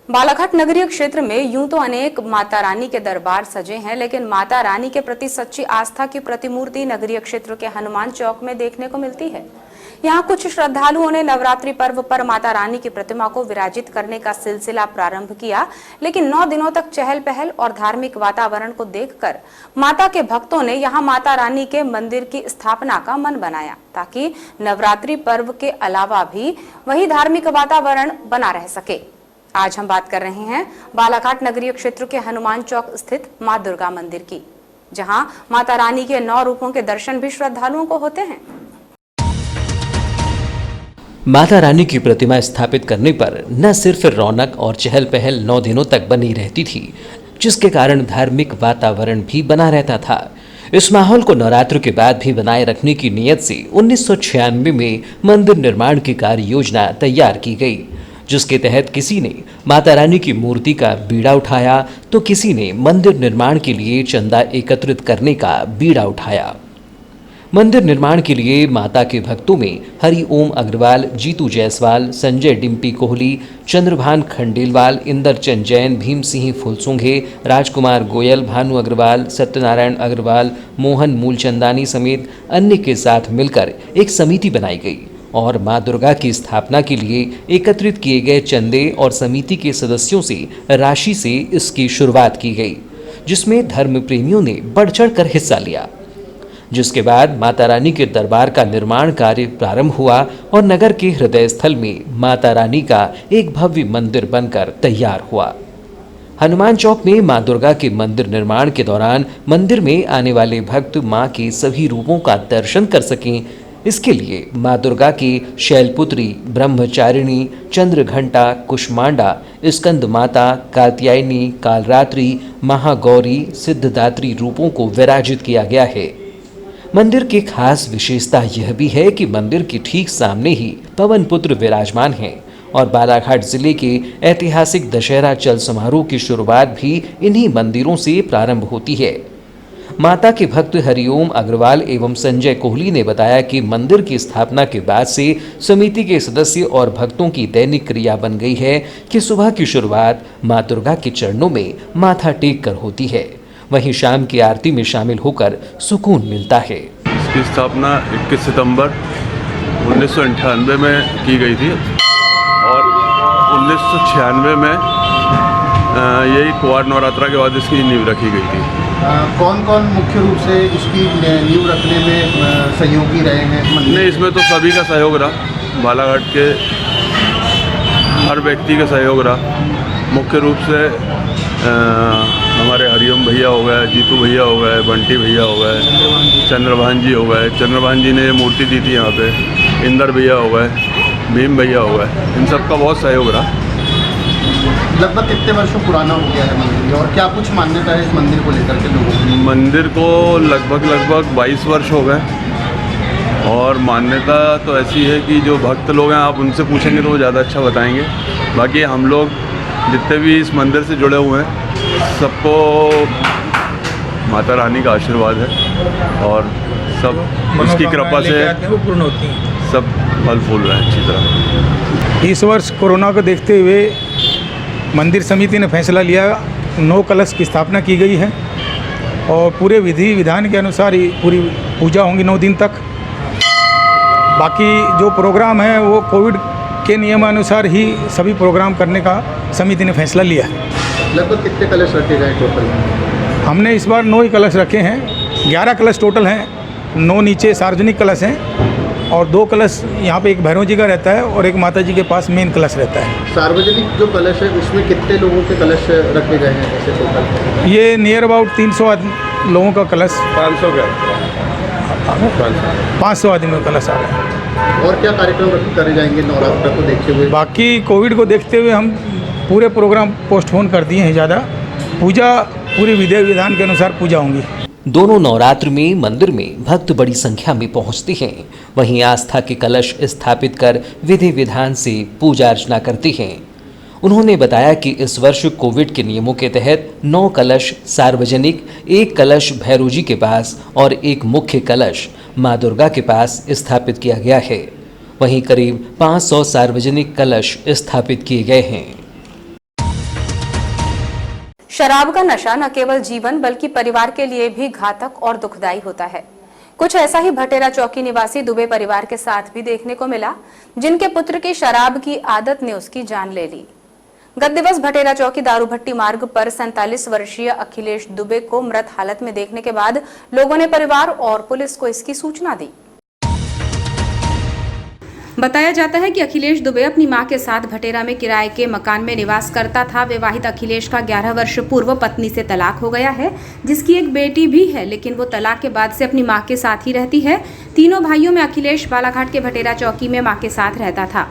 बालाघाट नगरीय क्षेत्र में यूं तो अनेक माता रानी के दरबार सजे हैं, लेकिन माता रानी के प्रति सच्ची आस्था की प्रतिमूर्ति नगरीय क्षेत्र के हनुमान चौक में देखने को मिलती है। यहाँ कुछ श्रद्धालुओं ने नवरात्रि पर्व पर माता रानी की प्रतिमा को विराजित करने का सिलसिला प्रारंभ किया, लेकिन 9 दिनों तक चहल पहल और धार्मिक वातावरण को देखकर माता के भक्तों ने यहाँ माता रानी के मंदिर की स्थापना का मन बनाया, ताकि नवरात्रि पर्व के अलावा भी वही धार्मिक वातावरण बना रह सके। आज हम बात कर रहे हैं बालाघाट नगरीय क्षेत्र के हनुमान चौक स्थित मां दुर्गा मंदिर की, जहां माता रानी के 9 रूपों के दर्शन भी श्रद्धालुओं को होते हैं। माता रानी की प्रतिमा स्थापित करने पर न सिर्फ रौनक और चहल पहल 9 दिनों तक बनी रहती थी, जिसके कारण धार्मिक वातावरण भी बना रहता था। इस माहौल को नवरात्र के बाद भी बनाए रखने की नीयत से 1996 में मंदिर निर्माण की कार्य योजना तैयार की गई, जिसके तहत किसी ने माता रानी की मूर्ति का बीड़ा उठाया तो किसी ने मंदिर निर्माण के लिए चंदा एकत्रित करने का बीड़ा उठाया। मंदिर निर्माण के लिए माता के भक्तों में हरि ओम अग्रवाल, जीतू जायसवाल, संजय डिम्पी कोहली, चंद्रभान खंडेलवाल, इंदरचंद जैन, भीम सिंह फुलसुंघे, राजकुमार गोयल, भानु अग्रवाल, सत्यनारायण अग्रवाल, मोहन मूलचंदानी समेत अन्य के साथ मिलकर एक समिति बनाई गई और मां दुर्गा की स्थापना के लिए एकत्रित किए गए चंदे और समिति के सदस्यों से राशि से इसकी शुरुआत की गई, जिसमें धर्म प्रेमियों ने बढ़ चढ़ कर हिस्सा लिया। जिसके बाद माता रानी के दरबार का निर्माण कार्य प्रारंभ हुआ और नगर के हृदय स्थल में माता रानी का एक भव्य मंदिर बनकर तैयार हुआ। हनुमान चौक में मां दुर्गा के मंदिर निर्माण के दौरान मंदिर में आने वाले भक्त मां के सभी रूपों का दर्शन कर सकें, इसके लिए मां दुर्गा की शैलपुत्री, ब्रह्मचारिणी, चंद्रघंटा, कुष्मांडा, स्कंद माता, कात्यायनी, कालरात्रि, महागौरी, सिद्धदात्री रूपों को विराजित किया गया है। मंदिर की खास विशेषता यह भी है कि मंदिर के ठीक सामने ही पवन पुत्र विराजमान हैं और बालाघाट जिले के ऐतिहासिक दशहरा चल समारोह की शुरुआत भी इन्हीं मंदिरों से प्रारंभ होती है। माता के भक्त हरिओम अग्रवाल एवं संजय कोहली ने बताया कि मंदिर की स्थापना के बाद से समिति के सदस्य और भक्तों की दैनिक क्रिया बन गई है कि सुबह की शुरुआत मां दुर्गा के चरणों में माथा टेक कर होती है, वहीं शाम की आरती में शामिल होकर सुकून मिलता है। इसकी स्थापना 21 सितंबर 1998 में की गई थी और 1996 में यही कुआर नवरात्रा के बाद इसकी नींव रखी गई थी। कौन कौन मुख्य रूप से इसकी नींव रखने में सहयोगी रहे हैं? नहीं, इसमें तो सभी का सहयोग रहा, बालाघाट के हर व्यक्ति का सहयोग रहा। मुख्य रूप से हमारे हरिओम भैया हो गए, जीतू भैया हो गए, बंटी भैया हो गए, चंद्रभान जी हो गए। चंद्रभान जी ने ये मूर्ति दी थी यहाँ पे। इंदर भैया हो गए, भीम भैया हो गए, इन सब का बहुत सहयोग रहा। लगभग कितने वर्षों पुराना हो गया है मंदिर और क्या कुछ मान्यता है इस मंदिर को लेकर के लोगों की? मंदिर को लगभग 22 वर्ष हो गए और मान्यता तो ऐसी है कि जो भक्त लोग हैं, आप उनसे पूछेंगे तो वो ज़्यादा अच्छा बताएंगे। बाकी हम लोग जितने भी इस मंदिर से जुड़े हुए हैं, सबको माता रानी का आशीर्वाद है और सब उसकी कृपा से सब फल फूल रहे हैं अच्छी तरह। इस वर्ष कोरोना को देखते हुए मंदिर समिति ने फैसला लिया, 9 कलश की स्थापना की गई है और पूरे विधि विधान के अनुसार ही पूरी पूजा होंगी 9 दिन तक। बाकी जो प्रोग्राम है वो कोविड के नियमानुसार ही सभी प्रोग्राम करने का समिति ने फैसला लिया है। लगभग कितने कलश रखे गए टोटल? हमने इस बार 9 ही कलश रखे हैं, 11 कलश टोटल हैं। 9 नीचे सार्वजनिक कलश हैं और 2 कलश यहाँ पे एक भैरव जी का रहता है और एक माता जी के पास मेन कलश रहता है। सार्वजनिक जो कलश है उसमें कितने लोगों के कलश रखे गए हैं ऐसे टोटल? ये नियर अबाउट 300 लोगों का कलश, 500 का 500 आदमी का कलश आ रहा है। और क्या कार्यक्रम करे जाएंगे नवरात्र को देखते हुए? बाकी कोविड को देखते हुए हम पूरे प्रोग्राम पोस्टपोन कर दिए हैं। ज़्यादा पूजा पूरी विधि विधान के अनुसार पूजा होंगी। दोनों नवरात्र में मंदिर में भक्त बड़ी संख्या में पहुंचते हैं, वहीं आस्था के कलश स्थापित कर विधि विधान से पूजा अर्चना करते हैं। उन्होंने बताया कि इस वर्ष कोविड के नियमों के तहत 9 कलश सार्वजनिक, 1 कलश भैरव जी के पास और 1 मुख्य कलश मां दुर्गा के पास स्थापित किया गया है। वहीं करीब 500 सार्वजनिक कलश स्थापित किए गए हैं। शराब का नशा न केवल जीवन बल्कि परिवार के लिए भी घातक और दुखदायी होता है। कुछ ऐसा ही भटेरा चौकी निवासी दुबे परिवार के साथ भी देखने को मिला, जिनके पुत्र की शराब की आदत ने उसकी जान ले ली। गत दिवस भटेरा चौकी दारूभट्टी मार्ग पर 47 वर्षीय अखिलेश दुबे को मृत हालत में देखने के बाद लोगों ने परिवार और पुलिस को इसकी सूचना दी। बताया जाता है कि अखिलेश दुबे अपनी मां के साथ भटेरा में किराए के मकान में निवास करता था। विवाहित अखिलेश का 11 वर्ष पूर्व पत्नी से तलाक हो गया है, जिसकी एक बेटी भी है, लेकिन वो तलाक के बाद से अपनी मां के साथ ही रहती है। तीनों भाइयों में अखिलेश बालाघाट के भटेरा चौकी में मां के साथ रहता था।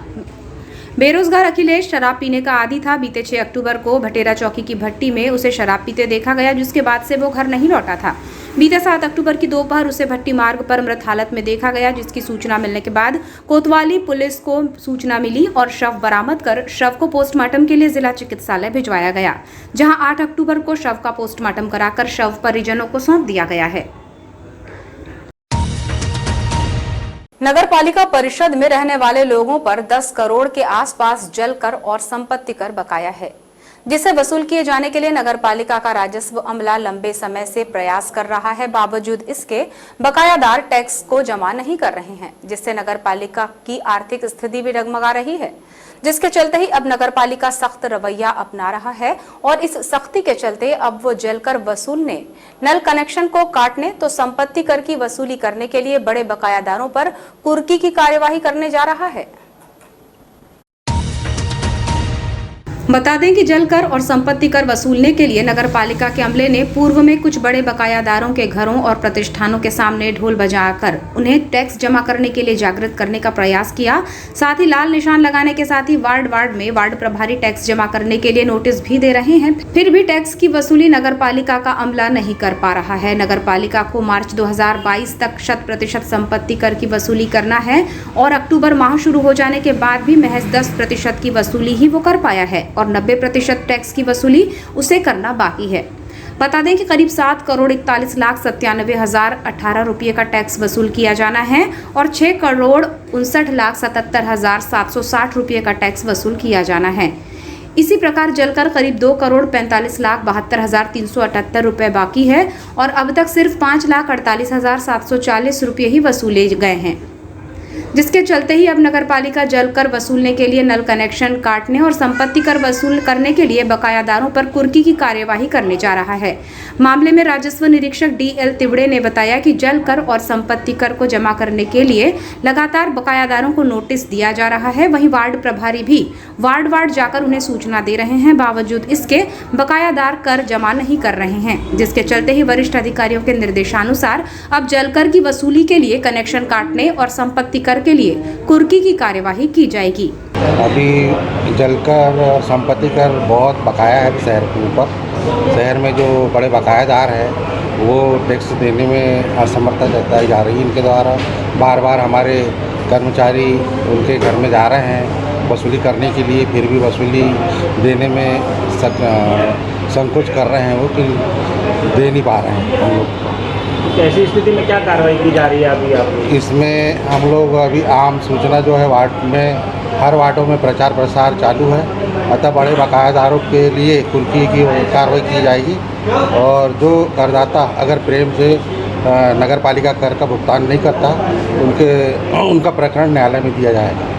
बेरोजगार अखिलेश शराब पीने का आदी था। बीते 6 अक्टूबर को भटेरा चौकी की भट्टी में उसे शराब पीते देखा गया, जिसके बाद से वो घर नहीं लौटा था। बीते 7 अक्टूबर की दोपहर उसे भट्टी मार्ग पर मृत हालत में देखा गया, जिसकी सूचना मिलने के बाद कोतवाली पुलिस को सूचना मिली और शव बरामद कर शव को पोस्टमार्टम के लिए जिला चिकित्सालय भिजवाया गया, जहां 8 अक्टूबर को शव का पोस्टमार्टम कराकर शव परिजनों को सौंप दिया गया है। नगर पालिका परिषद में रहने वाले लोगों पर 10 करोड़ के आसपास जल कर और संपत्ति कर बकाया है, जिसे वसूल किए जाने के लिए नगर पालिका का राजस्व अमला लंबे समय से प्रयास कर रहा है। बावजूद इसके बकायादार टैक्स को जमा नहीं कर रहे हैं, जिससे नगर पालिका की आर्थिक स्थिति भी डगमगा रही है, जिसके चलते ही अब नगर पालिका सख्त रवैया अपना रहा है और इस सख्ती के चलते अब वो जलकर वसूलने, नल कनेक्शन को काटने तो संपत्ति कर की वसूली करने के लिए बड़े बकायादारों पर कुर्की की कार्यवाही करने जा रहा है। बता दें कि जल कर और संपत्ति कर वसूलने के लिए नगर पालिका के अमले ने पूर्व में कुछ बड़े बकायादारों के घरों और प्रतिष्ठानों के सामने ढोल बजाकर उन्हें टैक्स जमा करने के लिए जागृत करने का प्रयास किया। साथ ही लाल निशान लगाने के साथ ही वार्ड में वार्ड प्रभारी टैक्स जमा करने के लिए नोटिस भी दे रहे हैं। फिर भी टैक्स की वसूली नगर पालिका का अमला नहीं कर पा रहा है। नगर पालिका को मार्च 2022 तक 100% संपत्ति कर की वसूली करना है और अक्टूबर माह शुरू हो जाने के बाद भी महज 10% की वसूली ही वो कर पाया है और 90% टैक्स की वसूली उसे करना बाकी है। बता दें कि करीब 7 करोड़ 41,97,018 रुपये का टैक्स वसूल किया जाना है और 6 करोड़ 59,77,760 रुपये का टैक्स वसूल किया जाना है। इसी प्रकार जलकर करीब 2 करोड़ 45,72,378 रुपये बाकी है और अब तक सिर्फ 5,48,740 रुपये ही वसूले गए हैं, जिसके चलते ही अब नगर पालिका जल कर वसूलने के लिए नल कनेक्शन काटने और संपत्ति कर वसूल करने के लिए बकायादारों पर कुर्की की कार्यवाही करने जा रहा है। मामले में राजस्व निरीक्षक DL तिवड़े ने बताया कि जल कर और संपत्ति कर को जमा करने के लिए लगातार बकायादारों को नोटिस दिया जा रहा है। वहीं वार्ड प्रभारी भी वार्ड जाकर उन्हें सूचना दे रहे हैं, बावजूद इसके बकायादार कर जमा नहीं कर रहे हैं, जिसके चलते ही वरिष्ठ अधिकारियों के निर्देशानुसार अब जल कर की वसूली के लिए कनेक्शन काटने और संपत्ति कर के लिए कुर्की की कार्यवाही की जाएगी। अभी जलकर और संपत्ति कर बहुत बकाया है शहर के ऊपर। शहर में जो बड़े बकायादार हैं वो टैक्स देने में असमर्थता जताई जा रही है। इनके द्वारा बार बार हमारे कर्मचारी उनके घर में जा रहे हैं वसूली करने के लिए, फिर भी वसूली देने में संकोच कर रहे हैं वो कि दे नहीं पा रहे हैं हम लोग। ऐसी स्थिति में क्या कार्रवाई की जा रही है अभी आप? इसमें हम लोग अभी आम सूचना जो है वार्ड में हर वार्डों में प्रचार प्रसार चालू है, अतः बड़े बकायादारों के लिए कुर्की की कार्रवाई की जाएगी और जो करदाता अगर प्रेम से नगर पालिका कर का भुगतान नहीं करता उनका प्रकरण न्यायालय में दिया जाएगा।